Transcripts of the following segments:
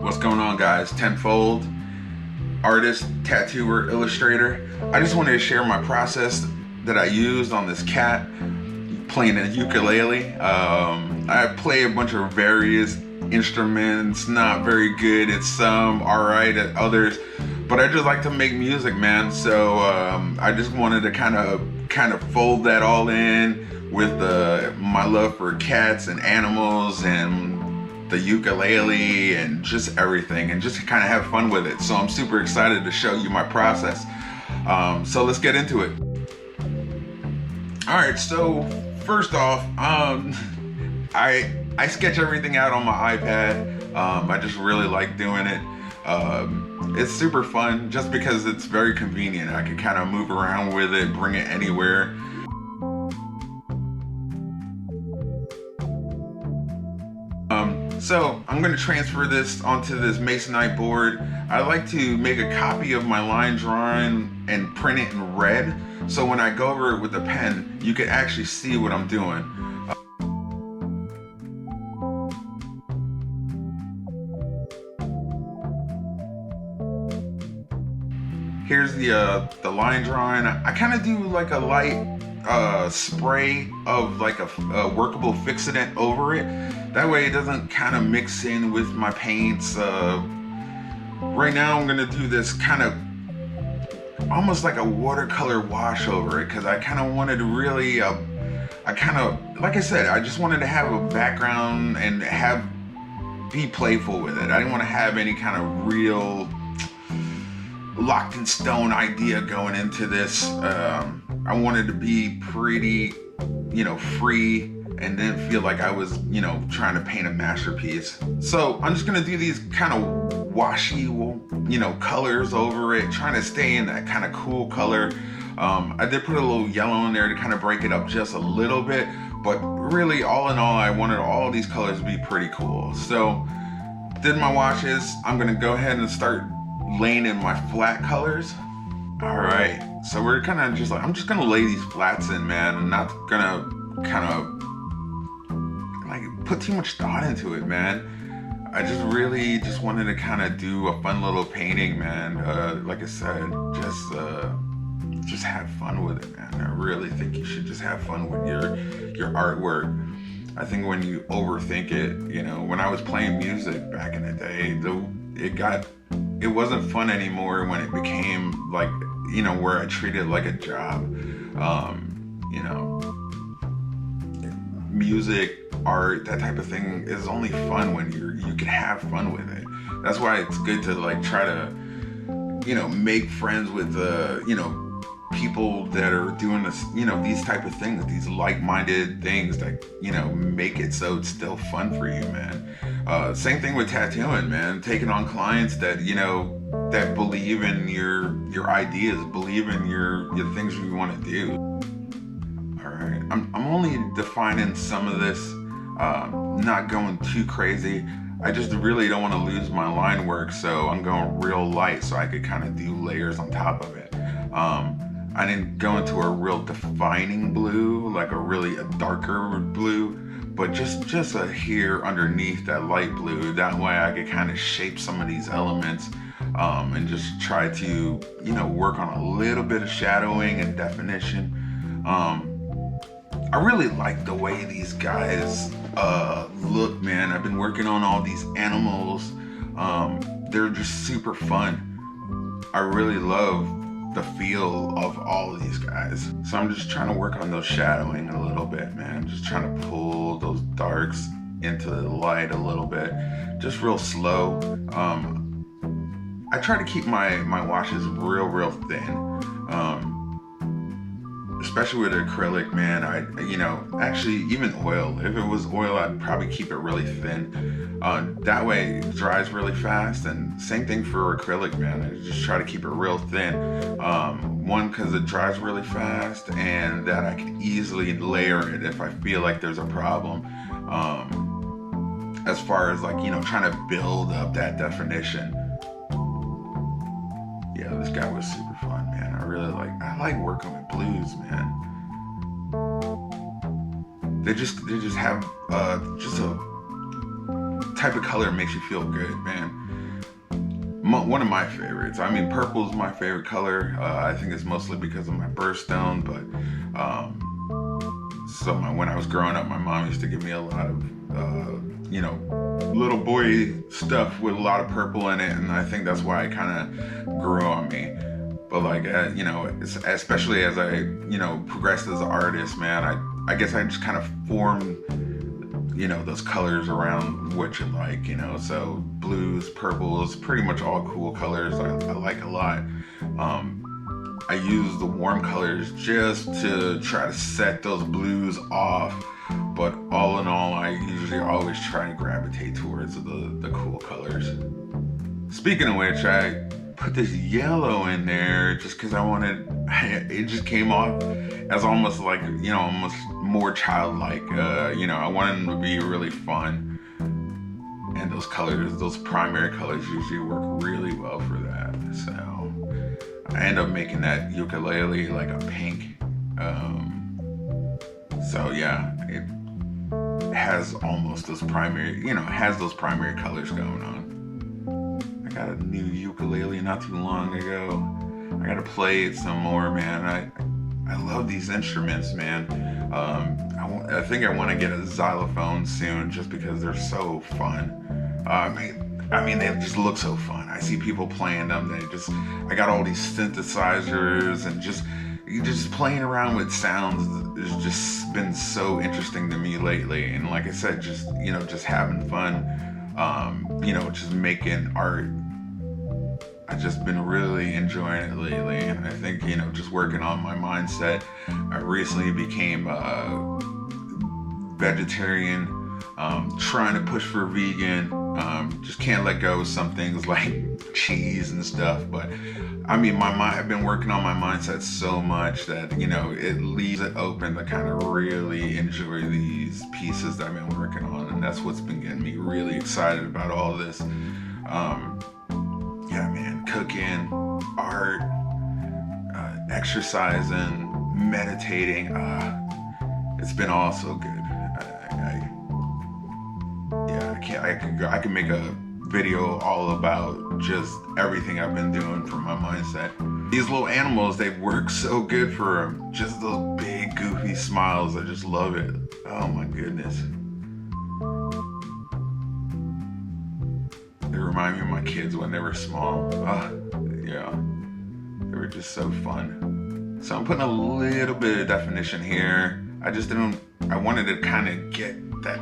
What's going on, guys? Tenfold, artist, tattooer, illustrator. I just wanted to share my process that I used on this cat playing a ukulele. I play a bunch of various instruments, not very good at some, alright at others, but I just like to make music, man. So I just wanted to kind of fold that all in with my love for cats and animals and the ukulele and just everything, and just kind of have fun with it. So I'm super excited to show you my process. So let's get into it. All right, so first off, I sketch everything out on my iPad. I just really like doing it. It's super fun just because it's very convenient. I can kind of move around with it, bring it anywhere. So I'm going to transfer this onto this masonite board. I like to make a copy of my line drawing and print it in red, so when I go over it with a pen, you can actually see what I'm doing. Here's the line drawing. I kind of do like a light spray of like a workable fixative over it. That way it doesn't kind of mix in with my paints. Right now I'm gonna do this kind of almost like a watercolor wash over it, because I kind of wanted to really, like I said, I just wanted to have a background and be playful with it. I didn't want to have any kind of real locked in stone idea going into this. I wanted to be pretty, free, and didn't feel like I was, trying to paint a masterpiece. So I'm just gonna do these kind of washy, colors over it, trying to stay in that kind of cool color. I did put a little yellow in there to kind of break it up just a little bit, but really, all in all, I wanted all these colors to be pretty cool. So did my washes. I'm gonna go ahead and start laying in my flat colors. All right, so we're kind of just like, I'm just gonna lay these flats in, man. I'm not gonna kind of like put too much thought into it, man. I just really just wanted to kind of do a fun little painting, man. Like I said, just have fun with it, man. I really think you should just have fun with your artwork. I think when you overthink it, when I was playing music back in the day, it wasn't fun anymore when it became like, where I treated it like a job. Music, art, that type of thing is only fun when you can have fun with it. That's why it's good to like try to, make friends with people that are doing this, these type of things, these like-minded things that, make it so it's still fun for you, man. Same thing with tattooing, man. Taking on clients that, that believe in your ideas, believe in your things you want to do. All right, I'm only defining some of this, not going too crazy. I just really don't want to lose my line work, so I'm going real light so I could kind of do layers on top of it. I didn't go into a real defining blue, like a darker blue, but just a here underneath that light blue. That way I could kind of shape some of these elements, and just try to, work on a little bit of shadowing and definition. I really like the way these guys look, man. I've been working on all these animals. They're just super fun. I really love the feel of all of these guys. So I'm just trying to work on those shadowing a little bit, man. Just trying to pull those darks into the light a little bit, just real slow. I try to keep my washes real thin, especially with acrylic, man. Actually even oil. If it was oil, I'd probably keep it really thin. That way it dries really fast, and same thing for acrylic, man. I just try to keep it real thin. One, because it dries really fast, and that I can easily layer it if I feel like there's a problem. As far as like, trying to build up that definition. Yeah, this guy was super fun, man. I like working with blues, man. They just have just a type of color makes you feel good, man. one of my favorites. I mean, purple is my favorite color. I think it's mostly because of my birthstone, but when I was growing up, my mom used to give me a lot of, little boy stuff with a lot of purple in it, and I think that's why it kind of grew on me. But like, especially as I, progressed as an artist, man, I guess I just kind of formed, those colors around what you like, so blues, purples, pretty much all cool colors I like a lot. I use the warm colors just to try to set those blues off, but all in all, I usually always try to gravitate towards the cool colors. Speaking of which, I put this yellow in there just because it just came off as almost like, almost more childlike. I wanted them to be really fun. And those colors, those primary colors usually work really well for that. So I end up making that ukulele like a pink. So yeah, it has almost those primary, has those primary colors going on. I got a new ukulele not too long ago. I gotta play it some more, man. I love these instruments, man. I think I want to get a xylophone soon just because they're so fun. I mean, they just look so fun. I see people playing them. I got all these synthesizers and just playing around with sounds has just been so interesting to me lately. And like I said, just having fun, just making art. I've just been really enjoying it lately, and I think, just working on my mindset. I recently became a vegetarian, trying to push for vegan, just can't let go of some things like cheese and stuff, but I mean, I've been working on my mindset so much that, it leaves it open to kind of really enjoy these pieces that I've been working on, and that's what's been getting me really excited about all this. Yeah, man, cooking, art, exercising, meditating. It's been all so good. I can make a video all about just everything I've been doing for my mindset. These little animals, they work so good for just those big goofy smiles. I just love it. Oh my goodness. They remind me of my kids when they were small. Yeah, they were just so fun. So I'm putting a little bit of definition here. I wanted to kind of get that,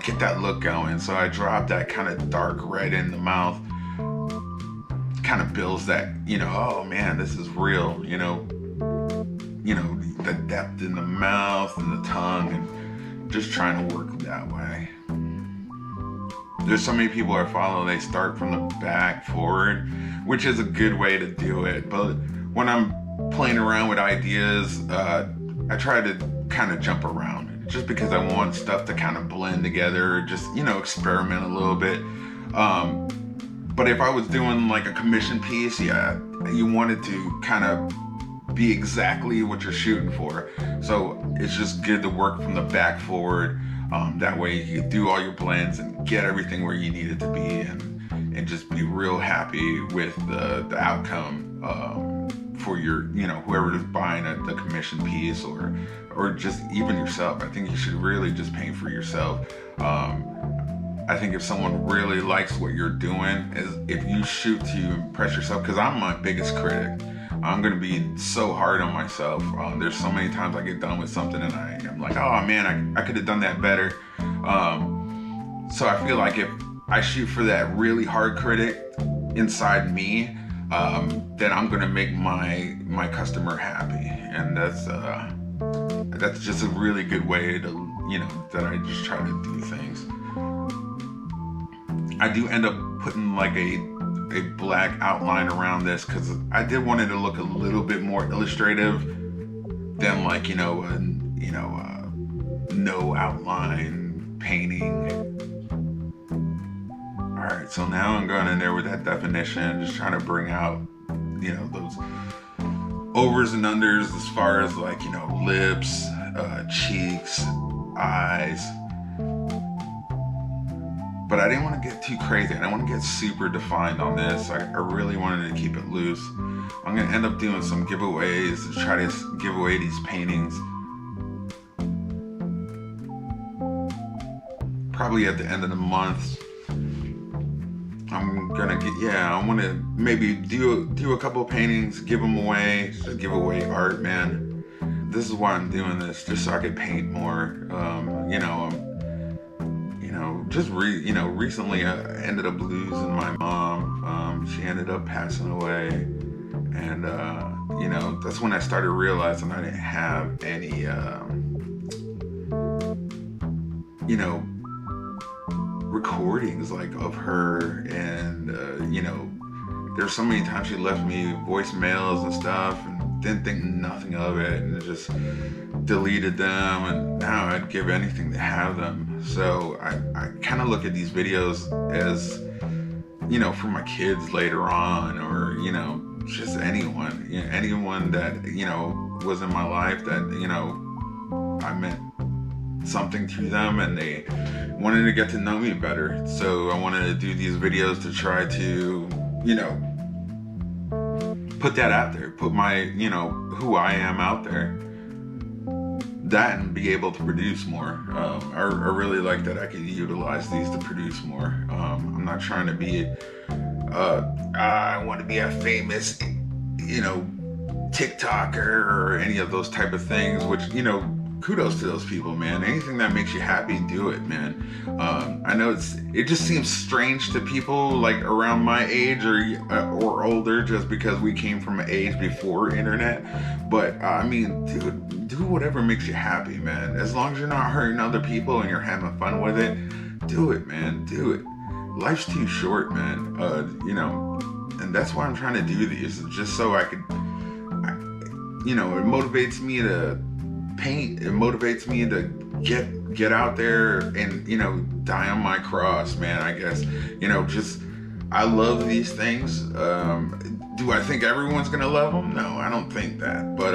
get that look going. So I dropped that kind of dark red in the mouth. Kind of builds that, oh man, this is real, the depth in the mouth and the tongue, and just trying to work that way. There's so many people I follow, they start from the back forward, which is a good way to do it. But when I'm playing around with ideas, I try to kind of jump around just because I want stuff to kind of blend together, just, experiment a little bit. But if I was doing like a commission piece, yeah, you want it to kind of be exactly what you're shooting for. So it's just good to work from the back forward. That way you can do all your blends and get everything where you need it to be, and just be real happy with the outcome for your, whoever is buying the commission piece, or just even yourself. I think you should really just paint for yourself. I think if someone really likes what you're doing, is if you shoot to impress yourself, because I'm my biggest critic. I'm going to be so hard on myself. There's so many times I get done with something and I'm like, oh man, I could have done that better. So I feel like if I shoot for that really hard critic inside me, then I'm going to make my customer happy. And that's just a really good way to, that I just try to do things. I do end up putting like a black outline around this because I did want it to look a little bit more illustrative than like, no outline painting. All right, so now I'm going in there with that definition, just trying to bring out, those overs and unders as far as like, lips, cheeks, eyes. but I didn't want to get too crazy. I didn't want to get super defined on this. I really wanted to keep it loose. I'm gonna end up doing some giveaways to try to give away these paintings. Probably at the end of the month. I'm gonna I want to maybe do a couple of paintings, give them away, just give away art, man. This is why I'm doing this, just so I could paint more. Recently I ended up losing my mom. She ended up passing away, and that's when I started realizing I didn't have any recordings like of her, and there's so many times she left me voicemails and stuff and didn't think nothing of it, and just deleted them, and now I'd give anything to have them. So I kind of look at these videos as for my kids later on, or just anyone that was in my life that I meant something to them, and they wanted to get to know me better. So I wanted to do these videos to try to put that out there, put my who I am out there, that, and be able to produce more. I really like that I could utilize these to produce more. I'm not trying to be I want to be a famous TikToker or any of those type of things, which kudos to those people, man. Anything that makes you happy, do it, man. I know it just seems strange to people like around my age or older, just because we came from an age before internet. But I mean, dude, do whatever makes you happy, man. As long as you're not hurting other people and you're having fun with it, do it, man. Do it. Life's too short, man. And that's why I'm trying to do these, just so I could, it motivates me to paint. It motivates me to get out there and die on my cross, man. I guess I love these things. Do I think everyone's gonna love them? No, I don't think that, but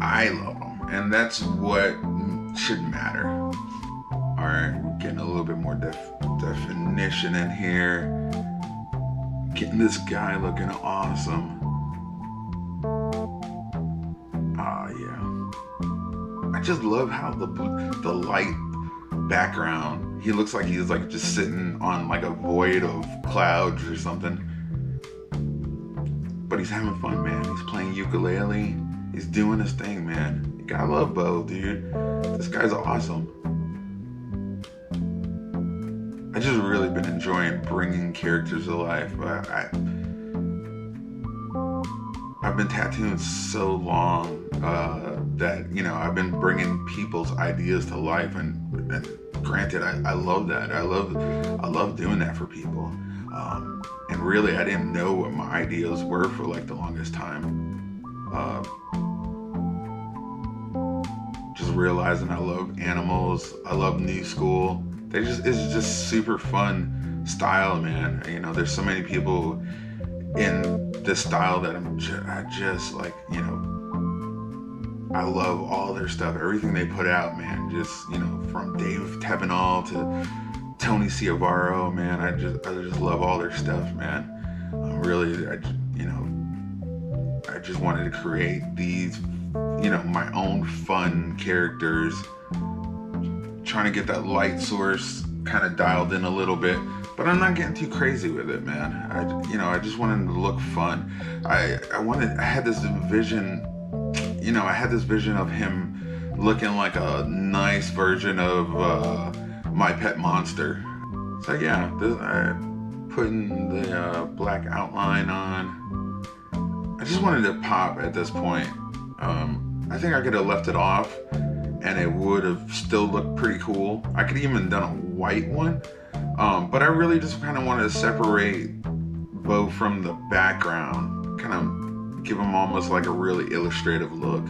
I love them, and that's what should matter. All right, we're getting a little bit more definition in here, getting this guy looking awesome. I just love how the light background, he looks like he's like just sitting on like a void of clouds or something, but he's having fun, man. He's playing ukulele, he's doing his thing, man. You gotta love Bo, dude. This guy's awesome. I just really been enjoying bringing characters to life. I've been tattooing so long that I've been bringing people's ideas to life, and granted, I love that. I love doing that for people. And really, I didn't know what my ideas were for like the longest time. Just realizing I love animals. I love new school. It's just super fun style, man. There's so many people in this style that I just like, I love all their stuff, everything they put out, man. Just, from Dave Tevenall to Tony Ciavaro, man. I just love all their stuff, man. I just wanted to create these, my own fun characters, trying to get that light source kind of dialed in a little bit, but I'm not getting too crazy with it, man. I just wanted to look fun. I had this vision, I had this vision of him looking like a nice version of My Pet Monster. So yeah, I'm putting the black outline on. I just wanted to pop at this point. I think I could have left it off and it would have still looked pretty cool. I could even done a white one, but I really just kind of wanted to separate Bo from the background, kind of give him almost like a really illustrative look.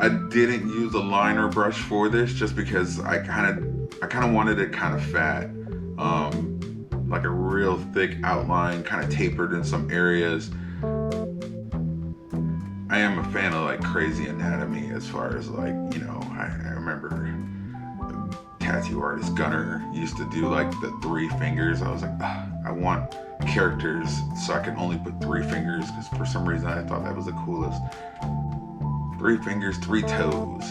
I didn't use a liner brush for this just because I kind of wanted it kind of fat, like a real thick outline, kind of tapered in some areas. I am a fan of like Crazy Anatomy as far as like, I remember tattoo artist Gunner used to do like the 3 fingers. I was like, I want characters so I can only put 3 fingers, because for some reason I thought that was the coolest. 3 fingers, 3 toes.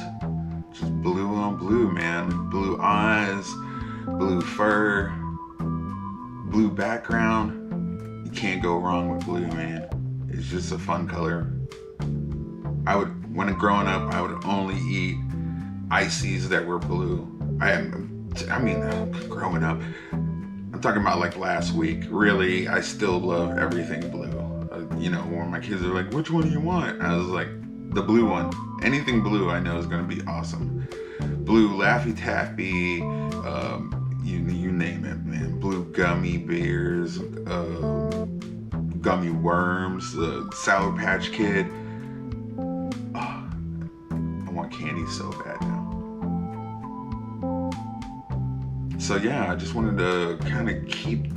Just blue on blue, man. Blue eyes, blue fur, blue background. You can't go wrong with blue, man. It's just a fun color. When growing up, I would only eat ices that were blue. I mean, growing up, I'm talking about like last week. Really, I still love everything blue. You know, when my kids are like, which one do you want? I was like, the blue one. Anything blue I know is gonna be awesome. Blue Laffy Taffy, you name it, man. Blue gummy bears, gummy worms, Sour Patch Kid. I want candy so bad now. So yeah, I just wanted to kind of keep,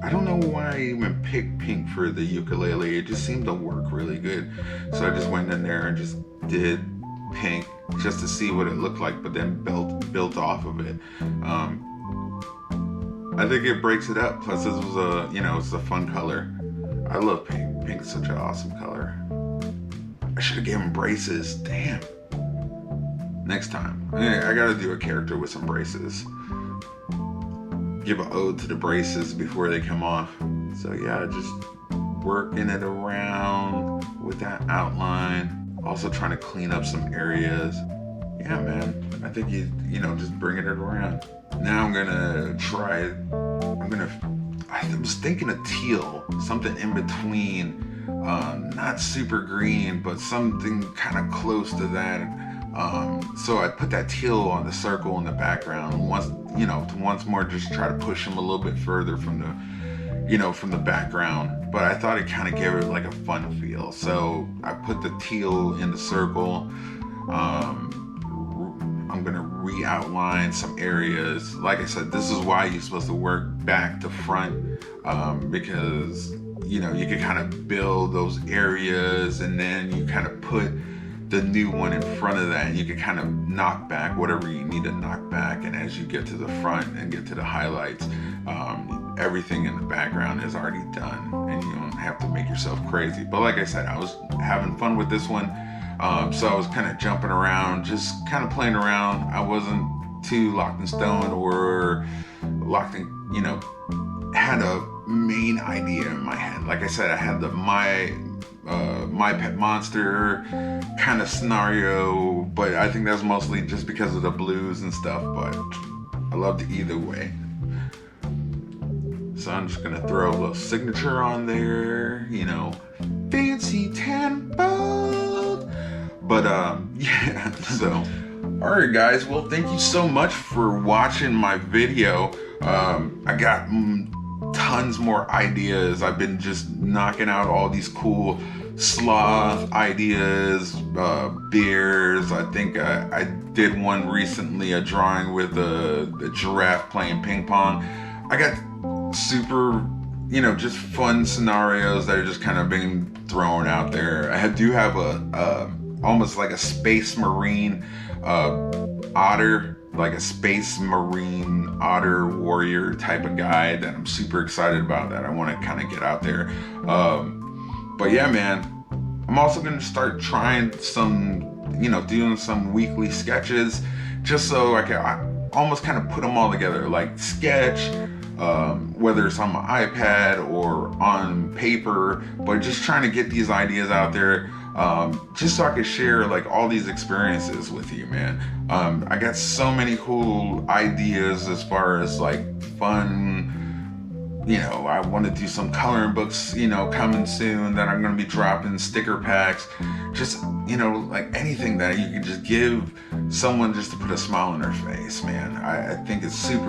I don't know why I even picked pink for the ukulele. It just seemed to work really good. So I just went in there and just did pink just to see what it looked like, but then built off of it. I think it breaks it up. Plus this was it's a fun color. I love pink. Pink is such an awesome color. I should have given him braces. Damn. Next time. I gotta do a character with some braces. Give an ode to the braces before they come off. So yeah, just working it around with that outline. Also trying to clean up some areas. Yeah, man. I think you just bringing it around. Now I'm gonna try. I was thinking of teal, something in between. Not super green, but something kind of close to that. So I put that teal on the circle in the background. Once more just try to push him a little bit further from the background. But I thought it kind of gave it like a fun feel. So I put the teal in the circle. I'm gonna re-outline some areas. Like I said, this is why you're supposed to work back to front, because you can kind of build those areas, and then you kind of put the new one in front of that, and you can kind of knock back whatever you need to knock back. And as you get to the front and get to the highlights, everything in the background is already done, and you don't have to make yourself crazy. But like I said, I was having fun with this one. So I was kind of jumping around, just kind of playing around. I wasn't too locked in stone or locked in, had a main idea in my head. Like I said, I had the my pet monster kind of scenario, but I think that's mostly just because of the blues and stuff, but I loved it either way. So I'm just gonna throw a little signature on there, fancy tenfold. But yeah, so alright guys, well, thank you so much for watching my video. I got tons more ideas. I've been just knocking out all these cool sloth ideas, beers. I think I did one recently, a drawing with the giraffe playing ping pong. I got super, just fun scenarios that are just kind of being thrown out there. I do have a almost like a space marine otter, like a space marine otter warrior type of guy that I'm super excited about, that I want to kind of get out there. But yeah, man, I'm also going to start trying some, doing some weekly sketches, just so I can almost kind of put them all together, like sketch, whether it's on my iPad or on paper, but just trying to get these ideas out there. Just so I could share like all these experiences with you, man. I got so many cool ideas as far as like fun, I want to do some coloring books, coming soon, that I'm going to be dropping sticker packs, just, like anything that you can just give someone just to put a smile on their face, man. I think it's super